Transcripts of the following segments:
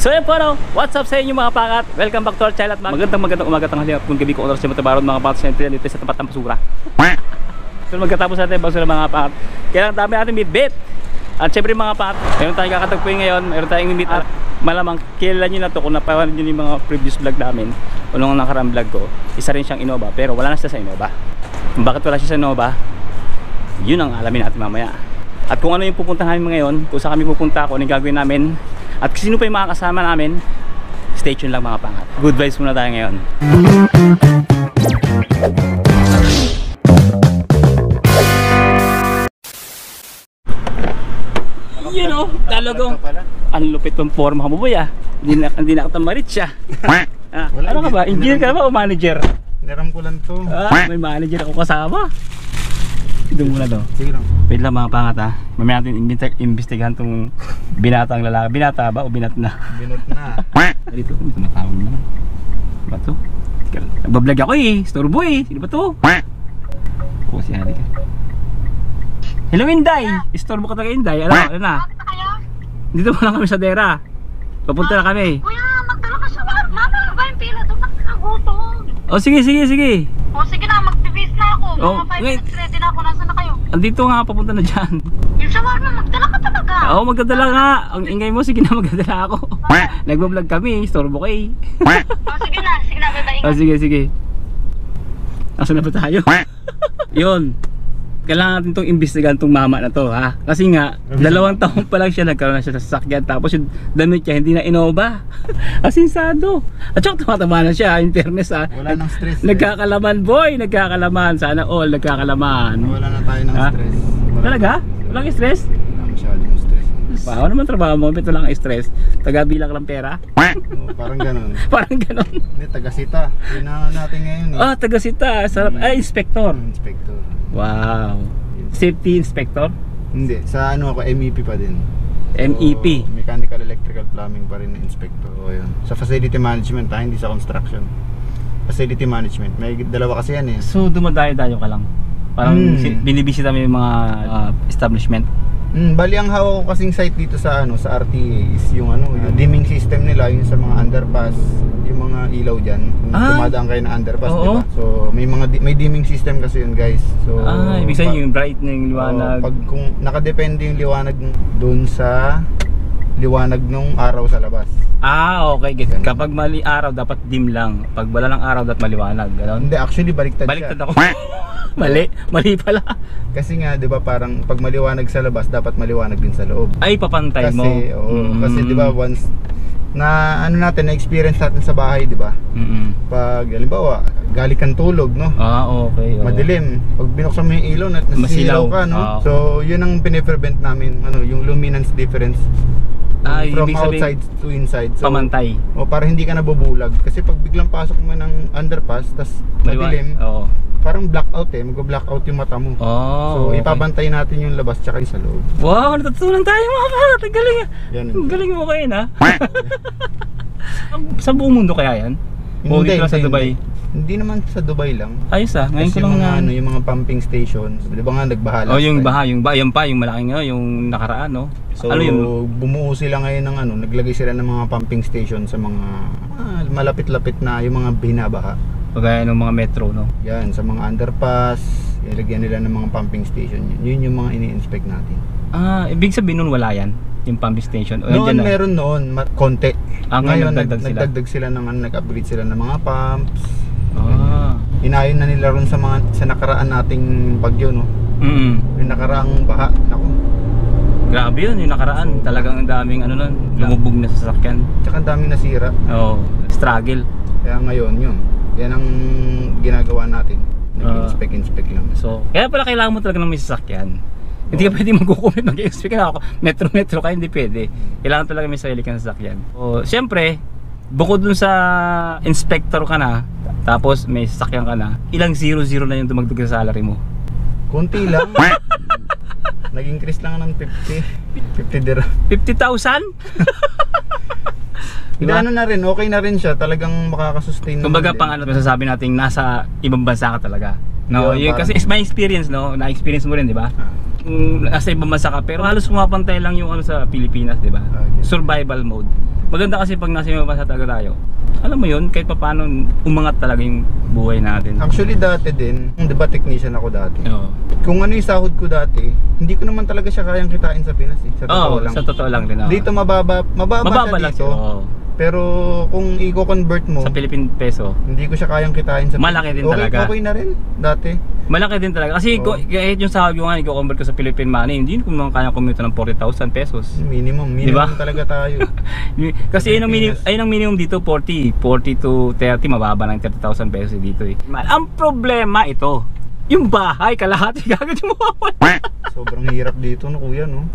So yun po, no? What's up sa inyo mga pakat? Welcome back to our channel at magandang umaga tanghali at kung gabi ko oras sa Matabarod mga pakat sa dito sa tapat ng basura. So magkatapos natin basura mga pakat. Kailangan dami natin bit-bit. At syempre mga pakat, meron tayong kakatagpuin ngayon, meron tayong meet at malamang kilala nyo na to kung napanood nyo yung mga previous vlog namin o nung nakarang vlog ko. Isa rin siyang Innova pero wala na siya sa Innova. Kung bakit wala siya sa Innova, yun ang alamin natin mamaya. At kung ano yung pupuntahan namin ngayon, kung saan kami pupunta, kung ano yung gagawin namin, at sino pa yung mga kasama namin, stay tuned lang mga pangat. Good vibes muna tayo ngayon. You know, talagang ang lupit ng forma mo boy ah. Hindi na katamarit siya. Ano ka ba? Engineer ka ba o manager? Niram ko lang to. May manager ako kasama. Doon muna to. Sige lang. Wait lang mga pangat ha. Mamaya natin imbestigahan tong binatang lalaki. Binata ba o binat na? Binot na. Dito, tumatawag na. Ba to? Nagbablog ako eh. Storbo eh. Sino ba to? Oo, si Harry ka. Hello Inday! Storbo ka talaga Inday. Ano na? Dito mo lang kami sa Dera. Papunta na kami. Kuya, magdala ka sa mama ba yung pila doon? Nakakagutom. Oh sige. O sige na, mag-base na ako. Oh, Mga 5 wait. minutes ready na ako. Nasaan na kayo? Andito nga, papunta na dyan. Yung shawarma, magdala ka talaga. Oo, magdadala nga. Ang ingay mo, sige na magdadala ako. Nagbablog kami, storbo ka eh. O sige na, bye-bye. Oh, sige. Nasaan na ba tayo? Yun. Kailangan natin itong imbestigahan itong mama na to ha. Kasi nga, 2 taon pa lang siya nagkaroon na siya sa sasakyan. Tapos yung damit niya hindi na Innova. Asinsado. At saka tumataba na siya, in fairness ha. Wala nang stress. Nagkakalaman boy, nagkakalaman. Sana all nagkakalaman. Wala na tayo ng stress. Talaga? Walang stress? Wala masyadong stress. Wow, naman trabaho mo, ito lang stress. Tagabilang lang pera. Parang ganun. Parang ganon. Hindi, taga-sita. Yun na natin ngayon eh. Taga-sita. Sarap. Ay, inspector. Inspector. Wow. Safety inspector? Hindi, sa ano ako, MEP pa din. MEP? So, mechanical, electrical, plumbing pa rin na inspector. O yun. Sa facility management ha, hindi sa construction. Facility management. May dalawa kasi yan eh. So dumadayo-dayo ka lang? Parang binibisita mo yung mga establishment? Bali ang hawak ko kasing site dito sa ano sa RTA is yung ano, yung dimming system nila yung sa mga underpass, yung mga ilaw diyan. Kung dumadaan kayo na underpass, di ba? So may dimming system kasi yun, guys. So ibig sabihin yung bright na yung liwanag. Pag kung nakadepende yung liwanag doon sa liwanag ng araw sa labas. Okay. Kapag mali araw dapat dim lang. Pag wala ng araw dapat maliwanag. Ganon? Hindi, actually baliktad ako. Mali pala. Kasi nga 'di ba parang pag maliwanag sa labas dapat maliwanag din sa loob. Ay papantay mo. Kasi 'di ba once na ano natin na experience natin sa bahay 'di ba? Pag halimbawa galing kang tulog no. Okay. Madilim. Pag binuksan mo yung ilaw nasisilaw ka no. So 'yun ang pine-prevent namin ano yung luminance difference. From outside to inside. So, pamantay. Para hindi ka nabubulag. Kasi pag biglang pasok mo ng underpass, tas madilim, parang blackout eh. Mag-blackout yung mata mo. So ipabantay natin yung labas tsaka yung sa loob. Wow, natutunan tayo mga parat. Ang galing galing mo kayo na. Sa buong mundo kaya yan? O dito lang sa Dubai? Hindi naman sa Dubai lang. Ayos ngayon ko lang yung mga pumping stations. Di ba nga nagbahala? Yung malaking yung nakaraan no? So bumuo sila ngayon ng naglagay sila ng mga pumping station sa mga malapit-lapit na yung mga binabaha. Kagaya ng mga metro no? Yan, sa mga underpass, ilagyan nila ng mga pumping station. Yun yung mga ini-inspect natin. Ibig sabihin nun wala yan? Yung pumping station? Noon meron konti. Ngayon nagdagdag sila ng nag-upgrade sila ng mga pumps. Inayon na nila ron sa nakaraan nating bagyo no. Yung nakaraang baha. Naku. Grabe yun, yung nakaraan. Talagang ang daming lumubog na sa sasakyan. Tsaka ang daming nasira. Struggle. Kaya ngayon yun. Yan ang ginagawa natin. Nag-inspect lang. So, kaya pala kailangan mo talaga ng may sasakyan. Hindi ka pwede mag-comment, mag-inspect na ako. Metro ka, hindi pwede. Kailangan talaga may sarili kang sasakyan. Siyempre, bukod dun sa inspector ka na, tapos may sasakyan ka na, ilang 0-0 na yung dumagdag sa salary mo? Kunti lang. Nag-increase lang ng 50 dirham. 50,000? Diba? Na rin, okay na rin siya. Talagang makakasustain. Kumbaga masasabi natin nasa ibang bansa ka talaga. No, kasi it's my experience no, na-experience mo rin, di ba? nasa ibang bansa ka, pero halos pumapantay lang yung ano sa Pilipinas, di ba? Okay. Survival mode. Maganda kasi pag nasa ibang bansa talaga tayo. Alam mo yun, kahit paano umangat talaga yung buhay natin. Actually dati din, di ba technician ako dati? Oo. Kung ano yung sahod ko dati, hindi ko naman talaga siya kayang kitain sa Pinas eh. Sa totoo lang. Sa totoo lang din. Dito mababa siya lang dito. siya. Oo. Pero kung i-convert mo, Sa Philippine peso, hindi ko siya kayang kitain sa malaki din talaga. Okay na rin dati. malaki din talaga. Kasi kahit yung sahod ko nga, i-convert ko sa Philippine money, hindi ko naman kaya kumita ng 40,000 pesos. Minimum Diba? talaga tayo. Kasi ayun ang minimum dito, 40 to 30, mababa ng 30,000 pesos dito eh. Ang problema ito, yung bahay, kalahati kagad yung mawawala. Sobrang hirap dito no kuya no.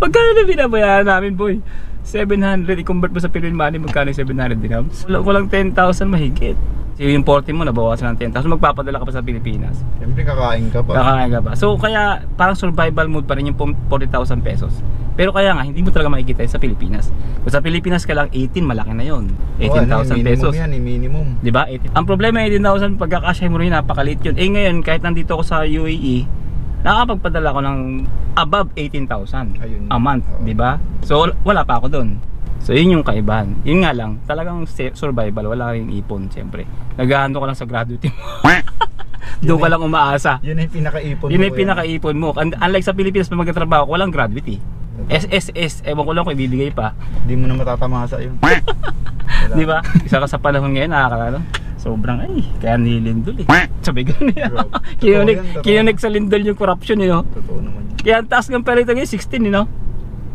Magkano na binabayaran namin boy? 700, i-convert mo sa Philippine money, magkano yung 700 dirhams? Wala ko lang 10,000 mahigit. So yung 40 mo, nabawasan ng 10,000, magpapadala ka pa sa Pilipinas. Siyempre kakain ka pa. Kakain ka pa. So kaya parang survival mode pa rin yung 40,000 pesos. Pero kaya nga, hindi mo talaga makikita yun sa Pilipinas. Kung sa Pilipinas ka lang, 18, malaki na yun. 18,000 pesos. Yan, minimum. Diba? 18. Ang problema 18,000, pagkakasya mo rin, napakalit yun. Eh ngayon, kahit nandito ako sa UAE, nakakapagpadala ko ng above 18,000 a month, di ba? So wala pa ako doon. So yun yung kaibahan. Yun nga lang, talagang survival, wala ring ipon siyempre. Nag-aano ko lang sa graduate mo. Doon ka lang umaasa. Yun yung pinaka-ipon mo. Yun yung pinaka-ipon mo. Unlike sa Pilipinas na magtatrabaho, walang graduate eh. SSS, ewan ko lang kung ibibigay pa. Hindi mo na matatamasa yun. Di ba? Isa ka sa panahon ngayon, nakakala. Sobrang kaya nilindol eh. Sabi gano'n kinunik sa lindol yung corruption Totoo naman yun. Kaya ang taas ng palitan ngayon, 16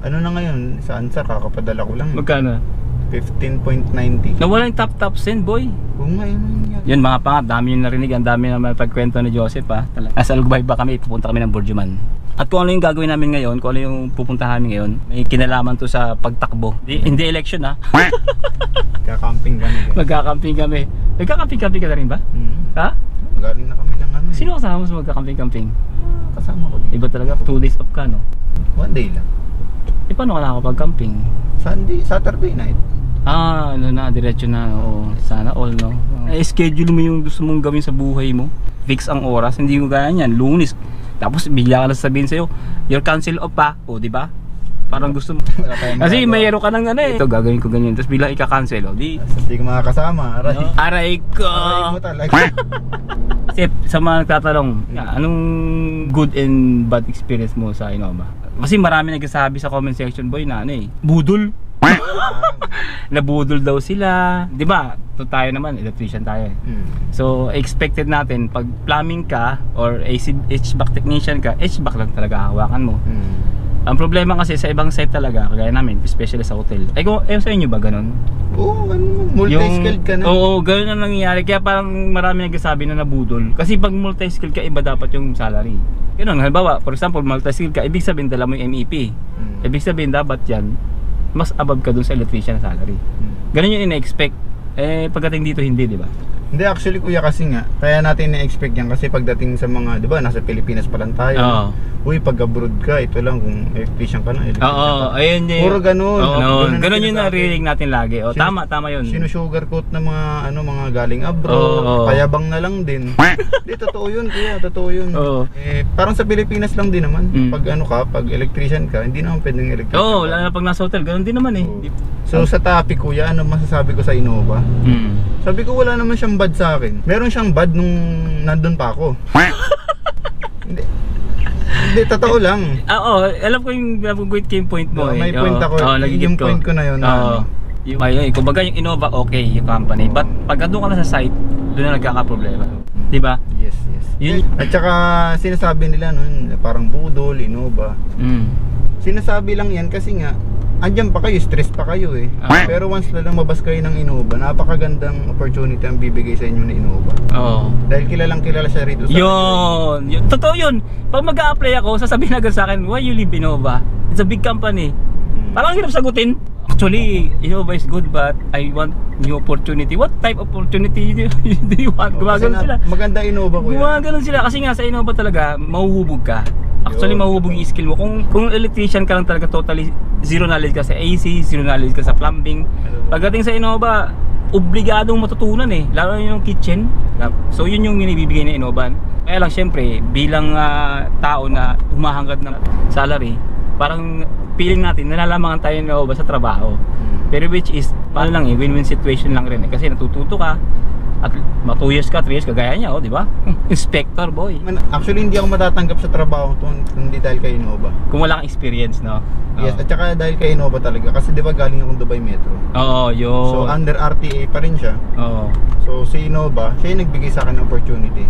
Ano na ngayon, sa Ansar, kakapadala ko lang. Magkano? 15.90. Nawala yung top send boy. Oo nga yun. Yun mga pangat, dami yung narinig, ang dami na pagkwento ni Joseph ha. Nasa Lugbayba ba kami, pupunta kami ng Burjuman. At kung ano yung gagawin namin ngayon, kung ano yung pupuntahan namin ngayon, may kinalaman to sa pagtakbo. Hindi election ha. Kakamping kami. Magkakamping kami. Nagkakamping-camping ka na rin ba? Ha? Galing na kami ng ano. Sino kasama mo sa magkakamping-camping? Kasama ko din. Iba talaga, 2 days off ka no? 1 day lang. Paano ka nakakapag-camping? Saturday night. Ano na, diretso na, oo. Sana all, no? I-schedule mo yung gusto mong gawin sa buhay mo. Fix ang oras, hindi mo gaya yan. Lunes, tapos bigla ka na sabihin sa'yo, your cancel off pa, o diba? Parang gusto mo. Kasi mayroon ka ng ito, gagawin ko ganyan, tapos bigla ika-cancel, o di. Hindi ka makakasama, aray. No? Aray ko! Aray mo talaga. Kasi sa mga nagtatanong, anong good and bad experience mo sa Innova? Kasi marami nagsasabi sa comment section, boy, na budol. Nabudol daw sila, 'di ba? Tayo naman, electrician tayo. So, expected natin pag plumbing ka or HVAC technician ka, HVAC lang talaga hawakan mo. Ang problema kasi sa ibang site talaga, kagaya namin, especially sa hotel. Kung sa inyo ba ganun? Oo, multi-skilled ka na. Oo, ganun ang nangyayari. Kaya parang marami nagsasabi na nabudol. Kasi pag multi-skilled ka, iba dapat yung salary. Ganun, halimbawa, for example, multi-skilled ka, ibig sabihin dala mo yung MEP. Ibig sabihin dapat yan, mas above ka dun sa electrician salary. Ganun yung ina-expect. Pagdating dito hindi, di ba? Hindi, actually kuya, kasi nga kaya natin na-expect yan kasi pagdating sa mga, di ba, nasa Pilipinas pa lang tayo. Uy, pag abroad ka, ito lang kung electrician ka na, ayun din. Puro ganun. Ganun yung narinig natin lagi. Tama yun. Sinusugarcoat na mga galing abroad. Payabang na lang din. Hindi, totoo yun kuya, totoo yun. Parang sa Pilipinas lang din naman. Pag electrician ka, hindi naman pwedeng electrician. Lalo na pag nasa hotel, ganun din naman eh. So sa topic kuya, ano masasabi ko sa Innova? Sabi ko wala naman siyang bad sa akin. Meron siyang bad nung nandun pa ako. Hindi, totoo lang. Alam ko yung point mo. May point ako. Yung point ko na yun. Kumbaga yung Innova, okay, yung company. But pag doon ka na sa site, doon na nagkakaproblema. Diba? Yes. At saka sinasabi nila nun, parang budol, Innova. Sinasabi lang yan kasi nga, andyan pa kayo, stress pa kayo eh. Pero once na lumabas kayo ng Innova, napakagandang opportunity ang bibigay sa inyo ng Innova. Dahil kilala siya rito sa yun. Totoo yun. Pag mag-a-apply ako, sasabihin agad sa akin, why you leave Innova? It's a big company. Parang hirap sagutin. Actually, Innova is good but I want new opportunity. What type of opportunity do you want? Gumagano sila. Maganda Innova ko yan. Gumagano sila kasi nga sa Innova talaga, mahuhubog ka. Actually, mahuhubog yung skill mo. Kung electrician ka lang talaga, totally zero knowledge ka sa AC, zero knowledge ka sa plumbing. Pagdating sa Innova, obligadong matutunan eh, lalo na yung kitchen. So yun yung binibigay ng Inoban. Kaya lang syempre bilang tao na humahangad ng salary, parang feeling natin nalalamangan tayo ng Inoban sa trabaho. Pero which is paano lang eh, win-win situation lang rin eh. Kasi natututo ka at 2 years ka, 3 years ka, gaya niya, di ba? Inspector boy. Actually, hindi ako matatanggap sa trabaho to, hindi dahil kay Innova. Kung wala kang experience, no? Yes, at saka dahil kay Innova talaga. Kasi di ba galing akong Dubai Metro. Oo, yun. So under RTA pa rin siya. Oo. So si Innova, siya yung nagbigay sa akin ng opportunity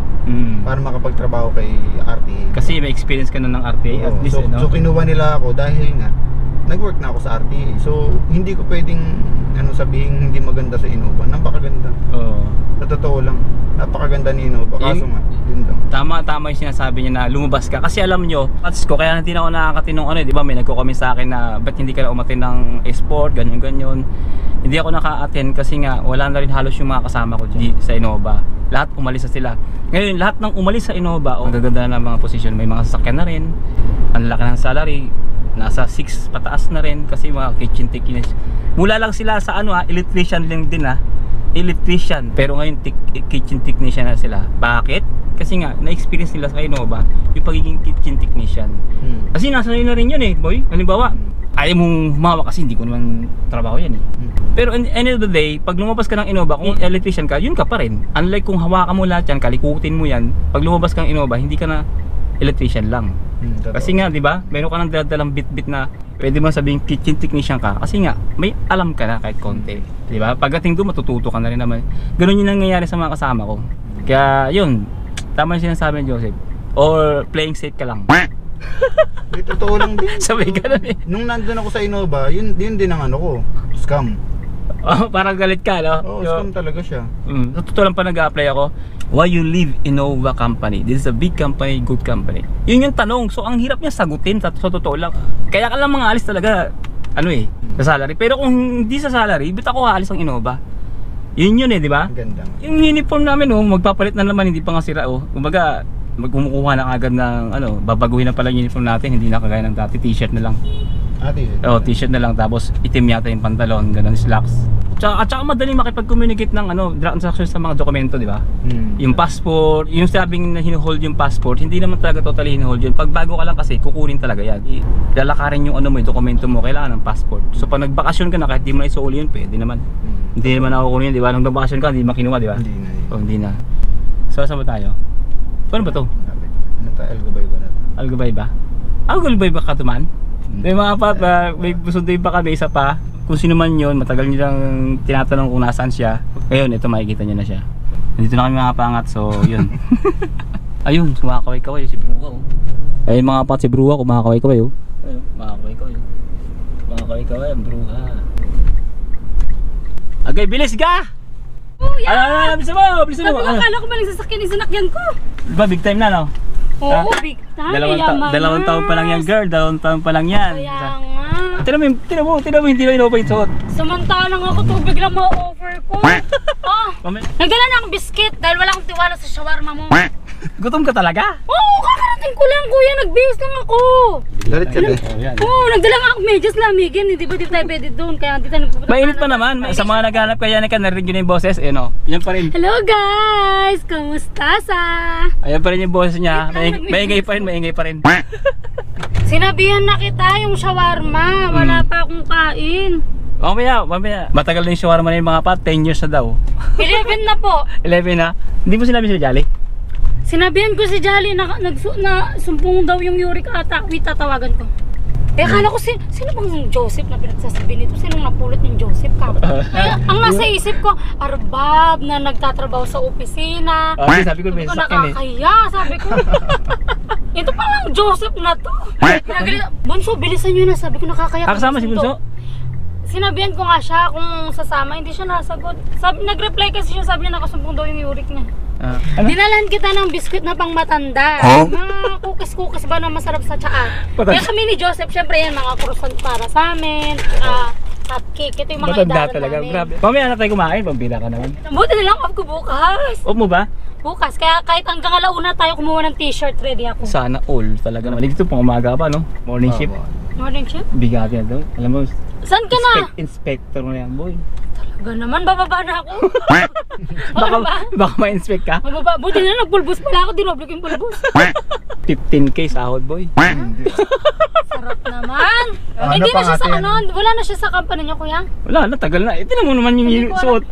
para makapagtrabaho kay RTA. Kasi may experience ka na ng RTA at least, so, no? so kinuha nila ako dahil nga nag-work na ako sa RTA. So hindi ko pwedeng sabihin hindi maganda sa Innova. Napakaganda. Oo. Sa totoo lang, napakaganda ni Innova. Kaso nga, yun lang. Tama yung sinasabi niya na lumabas ka. Kasi alam nyo, pats ko, kaya hindi na ako nakakatinong di ba may nagko-comment sa akin na ba't hindi ka na umatin ng esport, ganyan. Hindi ako naka-attend kasi nga wala na rin halos yung mga kasama ko sa Innova. Lahat umalis na sila. Ngayon, lahat ng umalis sa Innova, ang gaganda na ng mga position. May mga sasakyan na rin, ang laki ng salary, nasa 6 pataas na rin kasi mga kitchen technician. Mula lang sila sa electrician lang din electrician, pero ngayon kitchen technician na sila. Bakit? Kasi nga na-experience nila sa Innova yung pagiging kitchen technician. Kasi nasa na rin yun boy. Halimbawa, ayaw mong humawa kasi hindi ko naman trabaho yan Pero at the end of the day, pag lumabas ka ng Innova, kung electrician ka, yun ka pa rin. Unlike kung hawakan mo lahat yan, kalikutin mo yan, pag lumabas kang Innova, hindi ka na electrician lang. Kasi nga, di ba, meron ka nang dadalang bit-bit na pwede mo sabihin kitchen technician ka kasi nga may alam ka na kahit konti, di ba? Pagdating doon matututo ka na rin naman. Ganun yung nangyayari sa mga kasama ko. Kaya yun, tama yung sinasabi ni Joseph. Or playing safe ka lang. Totoo lang din. Sabay ka na Nung nandun ako sa Innova, yun din ang ko, scam. Parang galit ka, no? Oo, scam talaga siya. Sa totoo lang pa nag-a-apply ako. Why you leave Innova company? This is a big company, good company. Yun yung tanong. So ang hirap niya sagutin sa totoo lang. Kaya ka lang mga alis talaga sa salary. Pero kung hindi sa salary, bit ako aalis ang Innova. Yun di ba? Ganda. Yung uniform namin magpapalit na naman, hindi pa nga sira Kumbaga magkumukuha na agad ng babaguhin na pala yung uniform natin, hindi na kagaya ng dati, t-shirt na lang. T-shirt. T-shirt na lang, tapos itim yata yung pantalon, ganun, slacks. At saka madaling makipag-communicate ng transactions sa mga dokumento, di ba? Yung passport, yung sabing na hinuhold yung passport, hindi naman talaga totally hinuhold yun. Pag bago ka lang kasi, kukunin talaga yan. Lalakarin yung yung dokumento mo, kailangan ng passport. So pag nagbakasyon ka na, kahit di mo na isuuli yun, pwede naman. Hindi naman nakukunin yun, di ba? Nung nagbakasyon ka, hindi makinuha, di ba? Hindi na. So saan ba tayo? Paano ba to? Algubay ba na to? Algubay ba? Algubay ba ka tuman? May mga may susunduin pa kami, isa pa. Kung sino man yun, matagal nyo lang tinatanong kung nasaan siya. Ngayon, ito makikita nyo na siya. Nandito na kami mga pangat, so yun. Ayun, kumakaway-kaway si Bruwa Ayun mga pangat, si Bruwa kumakaway-kaway Ayun, kumakaway-kaway kumakaway-kaway ang Bruwa. Agay, bilis ka! Kuya! Bilisan mo! Sabi ko, akala ko maling sasakyan yung sinakyan ko. Diba, big time na, no? Oo, big time. Dalawang taon pa lang yan, girl. 2 taon pa lang yan. Kaya nga. Tinan mo, hindi lang Innova yung suot. Samantalang ako, tubig lang ma-offer ko. Nagdala na akong biscuit dahil wala akong tiwala sa shawarma mo. Gutom ka talaga? Oo, kakarating ko lang kuya, nag-base lang ako. Dalit ka Oo, nagdala nga akong medyas lamigin, hindi ba dito tayo pwede doon, kaya dito tayo nagpupunta. Mainit pa naman, sa mga naghanap kaya ka, narinig yun yung boses, yan pa rin. Hello guys, kamusta sa? Ayan pa rin yung boses niya, maingay pa rin. Sinabihan na kita yung shawarma, wala pa akong kain. Mamaya, matagal na yung shawarma na yung mga 10 years na daw. 11 na po. 11 na? Hindi mo sinabi si Jolly? Sinabihan ko si Jolly na sumpong daw yung uric ata. Wait, tatawagan ko. Akala ko sino bang Joseph na pinagsasabi nito? Sinong napulot ng Joseph ka? Ang nasa isip ko, arbab na nagtatrabaho sa opisina. Sabi ko, may sakyan nakakaya, sabi ko. Ito palang Joseph na to. Bunso, bilisan nyo na, sabi ko nakakaya. Kasama si Bunso? Sinabihan ko nga siya kung sasama, hindi siya nasagot. Nag-reply kasi siya, sabi niya nakasumpong daw yung uric niya. Dinalan kita ng biskuit na pang matanda. Mga cookies ba na masarap sa tsaa. Kaya kami ni Joseph, syempre yan, mga croissant para sa amin, cupcake, ito yung mga matanda talaga, grabe. Mamaya na tayo kumain, pambila ka naman. Buti na lang off ko bukas. Off mo ba? Bukas, kaya kahit hanggang alauna tayo kumuha ng t-shirt, ready ako. Sana all talaga naman. Dito pang umaga pa, no? Morning shift. Morning shift? Bigat yan daw. Alam mo, saan ka na? Inspector na yan, boy. Gano'n naman, bababa na ako. Baka ma-inspect ka? Bababa. Buti na nagpulbos pala ako, dinoble ko yung pulbos. 15K sahod boy. Sarap naman. Ano Hindi na pa siya sa natin? ano, wala na siya sa company niya, kuya. Wala na, tagal na. Ito mo naman Hindi yung ko suot.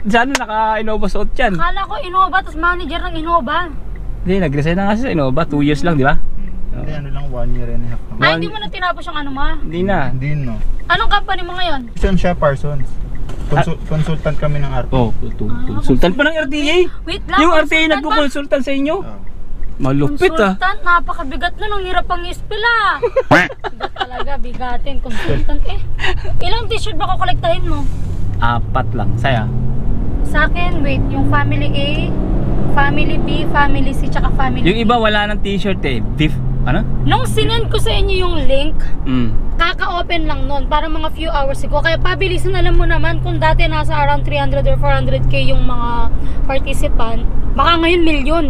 Sana naka-Innova suot yan. Akala ko Innova, tapos manager ng Innova. Hindi, nag-resign na kasi sa Innova. 2 years lang, di ba? Hindi, ano lang, 1 year and a half. Ay, hindi mo na tinapos yung ano mo. Hindi na. Hindi, no. Anong company mo ngayon? Sean siya, Parsons. Consultant kami ng RTA. Oh, consultant pa ng RTA. Wait lang. Yung RTA consultant ba? nagko-consultant sa inyo. Oh. Malupit ah. Consultant, napakabigat nun. Ang hirap pang i-spell ah. Bigat talaga, bigatin. Consultant eh. Ilang t-shirt ba kukolektahin mo? 4 lang. Saya. Sa akin, wait, yung family A, family B, family C, tsaka family Yung D. iba wala ng t-shirt eh. Beef. Ano? Nung sinend ko sa inyo yung link, Mm. kaka-open lang nun, para mga few hours ago. Kaya pabilisan, alam mo naman, kung dati nasa around 300 or 400k yung mga participant, baka ngayon milyon.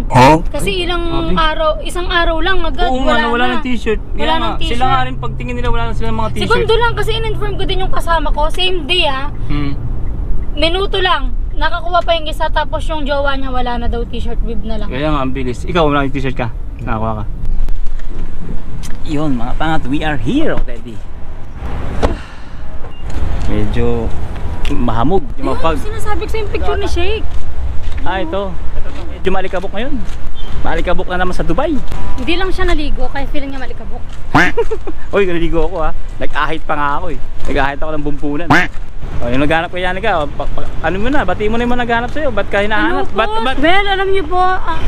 Kasi isang araw lang agad, Oo nga, wala ng t-shirt. Wala Kaya ng nga, t-shirt. Sila nga rin pagtingin nila wala na silang mga t-shirt. Segundo lang kasi in-inform ko din yung kasama ko, same day Mm. minuto lang. Nakakuha pa yung isa, tapos yung jowa niya wala na daw t-shirt, bib na lang. Kaya nga, ang bilis. Ikaw, wala ng t-shirt ka. Nakakuha ka. Yun, mga pangat, we are here already. Medyo mahamog. Yung Yung mapag. sinasabi ko sa yung picture ni Shake. Ito. Medyo malikabok ngayon. Malikabok na naman sa Dubai. Hindi lang siya naligo, kaya feeling niya malikabok. Uy, naligo ako ha. Nag-ahit pa nga ako eh. Nag-ahit ako ng bumpunan. O, yung naghanap ko yan ka. Ano mo na, bati mo na yung mga naghanap sa'yo. Ba't ka hinahanap? Well, alam niyo po,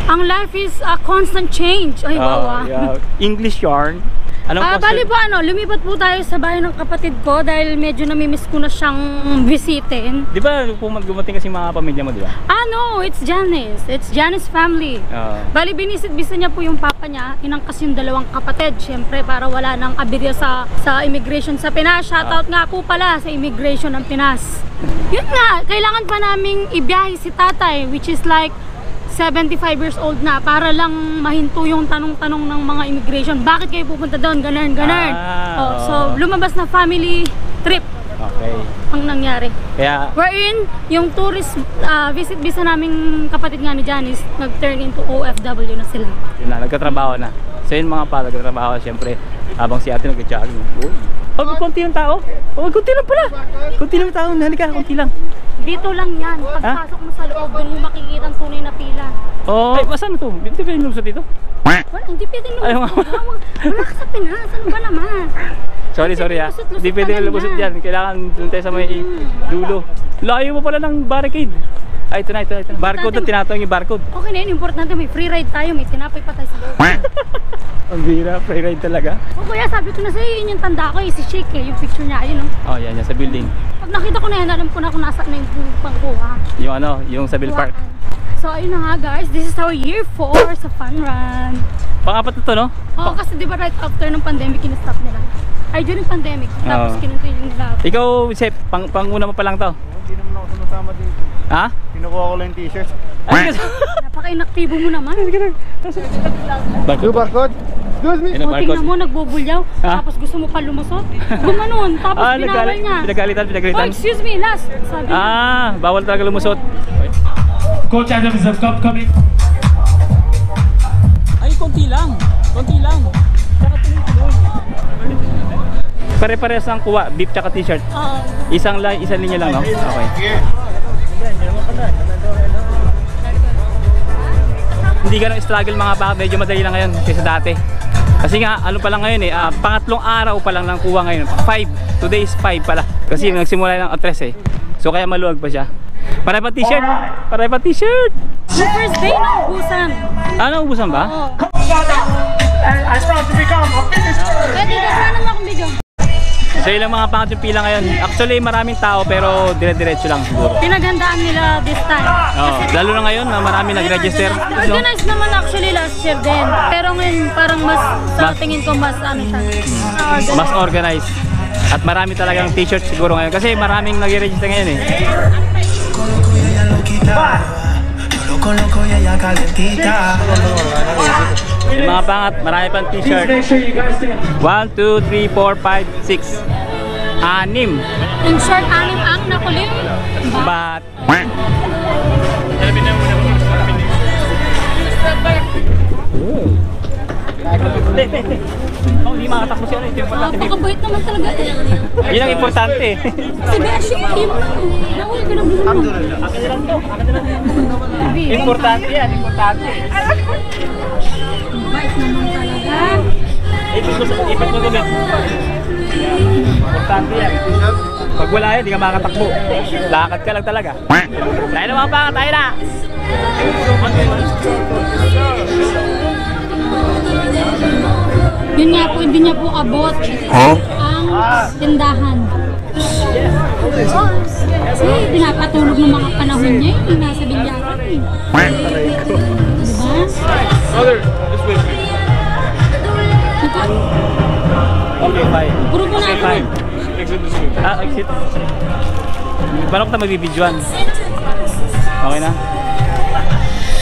ang life is a constant change. Ay, wow. Yeah. English yarn. Anong Bali po lumipat po tayo sa bahay ng kapatid ko dahil medyo namimiss ko na siyang bisitin. Di ba gumating kasi mga pamilya mo, di ba? No, it's Janice. It's Janice family. Bali, binisit-bisa niya po yung papa niya, inangkas yung 2 kapatid, syempre para wala nang aberya sa immigration sa Pinas. Shoutout nga po pala sa immigration ng Pinas. Yun nga, kailangan pa naming ibiyahe si tatay, which is like 75 years old na, para lang mahinto yung tanong-tanong ng mga immigration. Bakit kayo pupunta doon? Ganun. So, lumabas na family trip. Okay. Ang nangyari. Kaya, Wherein, yung tourist visit visa naming kapatid nga ni Janice, nag-turn into OFW na sila. yun na, nagkatrabaho na. So yun mga pa, nagkatrabaho siyempre habang si ate nag-jogging. Oh, konti ng tao. Oh, konti lang pala. Konti lang tao. Halika, konti lang. Dito lang yan. Pagpasok mo sa loob, doon mo makikita ang tunay na pila. Oh, ay, saan to? Hindi pwede lumusot dito? Wala, hindi pwede lumusot. Wala ka sa Pinas. Ano ba naman? Sorry ha. Hindi pwede lumusot dyan. Kailangan doon tayo sa may dulo. Layo mo pala ng barricade. Ay, ito na. Barcode na, tinatawag yung barcode. Okay na yun, importante may free ride tayo, may tinapay pa tayo sa loob. Ang bira, free ride talaga. O kuya, sabi ko na sa'yo, yun yung tanda ko eh, si Shake eh, yung picture niya, ayun Oh, yan, sa building. Pag nakita ko na yan, alam ko na kung nasa na yung pangkuha. Yung sa Bill Park. So ayun na nga guys, this is our year 4 sa Fun Run. Pang-apat na to, no? Oo, kasi di ba right after ng pandemic, kinastop nila. Ay, during pandemic, tapos kinuntuloy nila. Ikaw, Sep, pang-una mo pa lang to? Hindi naman ako sumasama dito. Ha? Kinukuha ko lang yung t-shirt. Ay, Napaka-inaktibo mo naman. Barcode? Excuse me. O, tingnan mo, nagbubulyaw. Tapos gusto mo pa lumusot. Gumanon, tapos binawal niya. Pinagalitan. Oh, excuse me, last. Sabi niya. Bawal talaga lumusot. Coach Adams have coming. Ay, konti lang. Tsaka tuloy-tuloy. Pare-parehas ang kuha, beef tsaka t-shirt. Oo. Isang linya lang, no? Okay. Hindi ka nang struggle mga bakit, medyo madali lang ngayon kaysa dati. Kasi nga, ano pa lang ngayon eh, pangatlong araw pa lang ng kuha ngayon. 5, today is 5 pala. Kasi nagsimula ng 3 eh. So kaya maluwag pa siya. Pare pa t-shirt! Yung first day na ubusan. Ubusan ba? Oo. I proud to become a finisher. Pwede ka sana na akong video. So ilang mga pangat yung pila ngayon. Actually maraming tao pero dire-diretso lang siguro. Pinaghandaan nila this time. Lalo na ngayon na marami nag-register. Organized naman actually last year din. Pero ngayon parang sa tingin ko mas ano siya. Mas organized. At marami talagang t-shirt siguro ngayon. Kasi maraming nag-register ngayon eh. Yung mga pangat, marami pang t-shirt. Make sure you guys take 1, 2, 3, 4, 5, 6. Anim. In short, anim ang nakulim. But oh, hindi makatakbo siya. Ito yung importante. Pakabait naman talaga eh. Yun ang importante. Si Beshi, yung nahuli ko ng bulan. Akin na lang to. Importante yan, importante. Bait naman talaga. Ipag mo ulit. Importante yan. Pag wala yan, hindi ka makatakbo. Lakad ka lang talaga. Tayo na mga panga, tayo na! Yun nga po, hindi niya po abot ang tindahan. Kasi pinapatulog ng mga panahon niya yung nasa Binyakan eh. Diba? Okay, fine. Puro po Okay, natin fine. eh. Ah, exit. Paano ko tayo magbibidyoan? Okay na?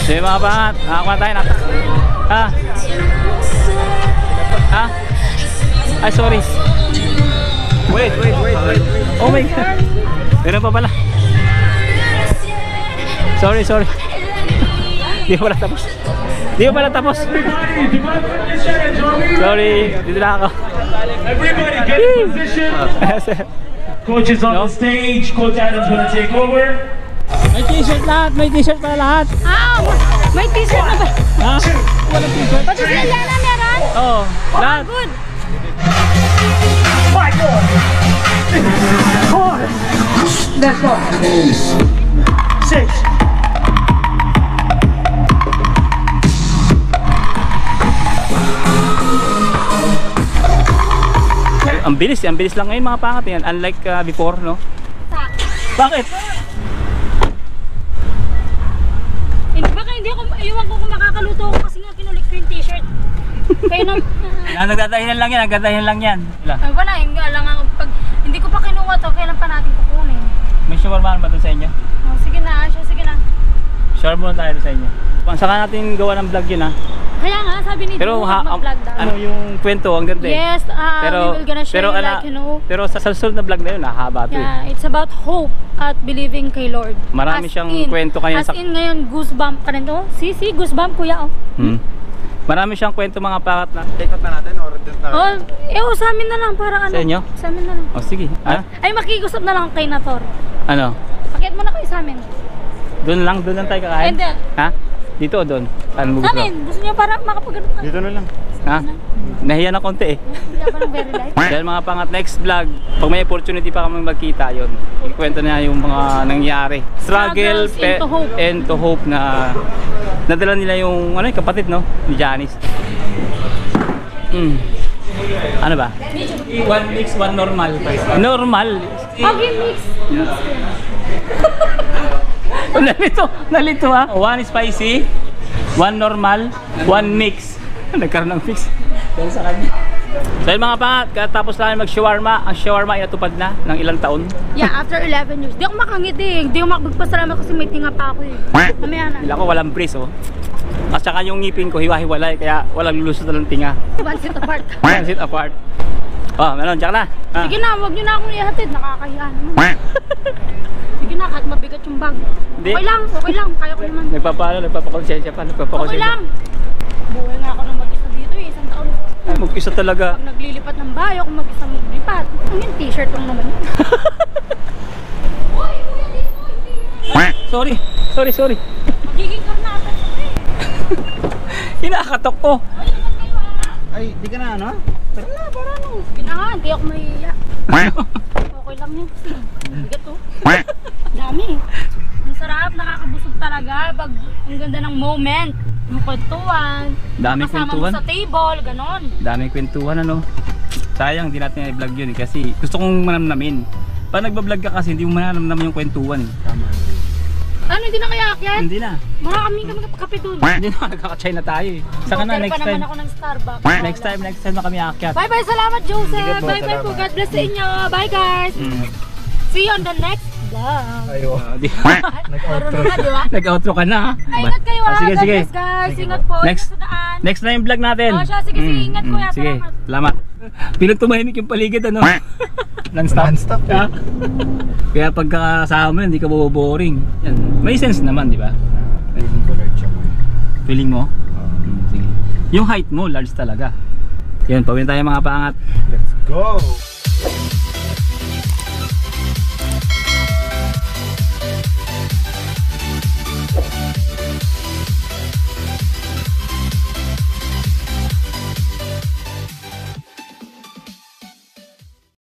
Sige mga pangat, nakakuha tayo na. Ah? Ah? Ay, sorry. Wait. Oh my God. Meron pa pala. Sorry. Di pa pala tapos. Sorry, dito na ako. Everybody get in position. Coach is on the stage. Coach Adam's gonna take over. May t-shirt lahat, may t-shirt para lahat. Ah, may t-shirt na ba? Ha? Walang t-shirt. Pati sila Yana meron? Oo, lahat. Good. 5, 4, let's go. 6. Ang bilis lang ngayon mga pangat yan. Unlike before, no? Bakit? Baka hindi ako, iwan ko kung makakaluto ako kasi nga kinulik ko yung t-shirt. Kayo nang... Nagdadahilan lang yan. Wala. Ay wala, pag hindi ko pa kinuha to, kailan pa natin kukunin? May shawarma ba doon sa inyo? Oh, sige na. Shawarma muna tayo doon sa inyo. Saka natin gawa ng vlog yun ha. Kaya nga, sabi ni Pero Drew, mag-vlog daw. ano yung kwento, ang ganda eh. Yes, we will gonna share pero sa susunod na vlog na yun, haba to eh. Yeah, it's about hope at believing kay Lord. Marami siyang kwento kaya As in ngayon, goosebump ka rin to. Si, goosebump kuya oh. Marami siyang kwento mga pakat na. Take out na natin or dun tayo? Sa amin na lang para ano. Sa inyo? Sa amin na lang. Oh sige. Ay, makikusap na lang kay Nator. Ano? Pakit mo na kayo sa amin. Doon lang tayo kakain? Hindi. Ha? Dito o doon? Ano Sa amin, gusto niyo para makapagano ka. Dito na lang. Ha? Nahiya na konti eh. Hindi pa ng very light. Dahil mga pangat next vlog, pag may opportunity pa kami magkita yon, ikwento na yung mga nangyari. Struggle Struggles into hope na nadala nila yung ano, yung kapatid no ni Janice. Ano ba? One mix, one normal. Normal. Okay, mix. Nalito ha. One spicy, one normal, one mix. Nagkaroon ng mix. Dahil sa kanya. So yun mga pangat, katapos namin mag-shawarma. Ang shawarma ay natupad na ng ilang taon. Yeah, after 11 years. Di ako makangiti. Di ako makapagpasalamat kasi may tinga pa ako eh. Mamaya na. Bila ko walang bris oh. At saka yung ngipin ko hiwa-hiwalay kaya walang lulusot na ng tinga. One seat apart. One sit apart. Oh, meron, tsaka na. Sige na, huwag niyo na akong ihatid. Nakakahiya naman. Sige na, kahit mabigat yung bag. Hindi. Okay lang. Kaya ko naman. Nagpapakonsensya pa. Okay lang. Buhay nga ako ng mag-isa dito eh. Isang taon. Ay, mag-isa talaga. Pag naglilipat ng bahay, ako mag-isa maglipat. Ang yung t-shirt lang naman yun. Sorry. Magiging karnatan siya eh. Hinakatok ko. Ay, di ka na ano? Tara na, para ano. Sige na nga, hindi ako mahiya. Okay lang yun kasi. Bigat to. Dami. Ang sarap, nakakabusog talaga. Pag ang ganda ng moment. Yung kwentuhan. Dami kasama kwentuhan. mo sa table, ganon. Daming kwentuhan ano. Sayang hindi natin i-vlog yun eh, kasi gusto kong manamnamin. Pag nagbablog ka kasi hindi mo manamnamin yung kwentuhan eh. Tama. Ano, hindi na kaya akyat? Hindi na. Marami kami kape dun. Hindi na, nagkaka-China tayo eh. Saka na Order next pa naman time. ako ng Starbucks. Next time na kami aakyat. Bye bye, salamat Joseph. Sige po, Bye bye po, salamat. God bless sa inyo. Bye guys. See you on the next vlog. Ayo. Marunong na, di ba? Nag-outro ka na ha. Ay, ingat kayo ha. Sige, God sige. bless guys. Ingat po. Next. Ingat sa daan. Next na yung vlog natin. Oh, siya. Sige, ingat kuya. Sige, Salamat. salamat. Pinagtumahimik yung paligid, ano? Non-stop. Non-stop, eh. Ah. Kaya pagkakasama hindi ka boring. Yan. May sense naman, di ba? Feeling ko large ako. Feeling mo? Sige. Yung height mo, large talaga. Yan, pawin tayo mga paangat. Let's go!